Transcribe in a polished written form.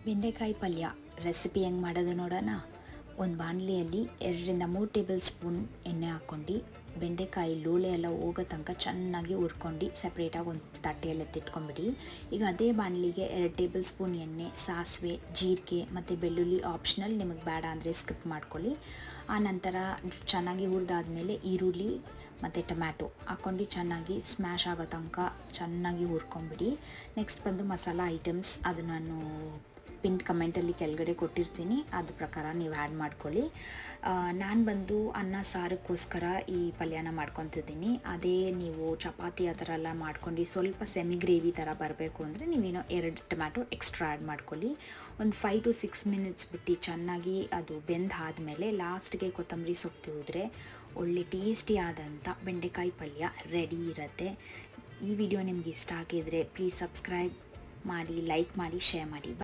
ಬೆಂಡೆಕಾಯಿ ಪಲ್ಯ ರೆಸಿಪಿ ಹೆಂಗೆ ಮಾಡೋದು ನೋಡೋಣ. ಒಂದು ಬಾಣಲಿಯಲ್ಲಿ 2 ರಿಂದ 3 ಟೇಬಲ್ ಸ್ಪೂನ್ ಎಣ್ಣೆ ಹಾಕ್ಕೊಂಡು ಬೆಂಡೆಕಾಯಿ ಲೋಳೆ ಎಲ್ಲ ಹೋಗೋ ತನಕ ಚೆನ್ನಾಗಿ ಹುರ್ಕೊಂಡು ಸಪ್ರೇಟಾಗಿ ಒಂದು ತಟ್ಟೆಯಲ್ಲಿ ಎತ್ತಿಟ್ಕೊಂಬಿಡಿ. ಈಗ ಅದೇ ಬಾಣಲಿಗೆ 2 ಟೇಬಲ್ ಸ್ಪೂನ್ ಎಣ್ಣೆ, ಸಾಸಿವೆ, ಜೀರಿಗೆ ಮತ್ತು ಬೆಳ್ಳುಳ್ಳಿ ಆಪ್ಷನಲ್, ನಿಮಗೆ ಬೇಡ ಅಂದರೆ ಸ್ಕಿಪ್ ಮಾಡ್ಕೊಳ್ಳಿ. ಆ ನಂತರ ಚೆನ್ನಾಗಿ ಹುರಿದಾದ್ಮೇಲೆ ಈರುಳ್ಳಿ ಮತ್ತು ಟೊಮ್ಯಾಟೊ ಹಾಕ್ಕೊಂಡು ಚೆನ್ನಾಗಿ ಸ್ಮ್ಯಾಶ್ ಆಗೋ ತನಕ ಚೆನ್ನಾಗಿ ಹುರ್ಕೊಂಬಿಡಿ. ನೆಕ್ಸ್ಟ್ ಬಂದು ಮಸಾಲ ಐಟಮ್ಸ್, ಅದು ನಾನು ಪಿನ್ ಕಮೆಂಟಲ್ಲಿ ಕೆಳಗಡೆ ಕೊಟ್ಟಿರ್ತೀನಿ, ಅದ್ರ ಪ್ರಕಾರ ನೀವು ಆ್ಯಡ್ ಮಾಡ್ಕೊಳ್ಳಿ. ನಾನು ಬಂದು ಅನ್ನ ಸಾರಕ್ಕೋಸ್ಕರ ಈ ಪಲ್ಯನ ಮಾಡ್ಕೊತಿದ್ದೀನಿ. ಅದೇ ನೀವು ಚಪಾತಿ ಆ ಥರ ಎಲ್ಲ ಮಾಡ್ಕೊಂಡು ಸ್ವಲ್ಪ ಸೆಮಿ ಗ್ರೇವಿ ಥರ ಬರಬೇಕು ಅಂದರೆ ನೀವೇನೋ 2 ಟೊಮ್ಯಾಟೊ ಎಕ್ಸ್ಟ್ರಾ ಆ್ಯಡ್ ಮಾಡ್ಕೊಳ್ಳಿ. ಒಂದು 5 to 6 ಮಿನಿಟ್ಸ್ ಬಿಟ್ಟು ಚೆನ್ನಾಗಿ ಅದು ಬೆಂದಾದಮೇಲೆ ಲಾಸ್ಟ್ಗೆ ಕೊತ್ತಂಬರಿ ಸೊಪ್ಪು ತೆಗೆದ್ರೆ ಒಳ್ಳೆ ಟೇಸ್ಟಿ ಆದಂಥ ಬೆಂಡೆಕಾಯಿ ಪಲ್ಯ ರೆಡಿ ಇರುತ್ತೆ. ಈ ವಿಡಿಯೋ ನಿಮ್ಗೆ ಇಷ್ಟ ಆಗಿದ್ರೆ ಪ್ಲೀಸ್ ಸಬ್ಸ್ಕ್ರೈಬ್ ಮಾಡಿ, ಲೈಕ್ ಮಾಡಿ, ಶೇರ್ ಮಾಡಿ.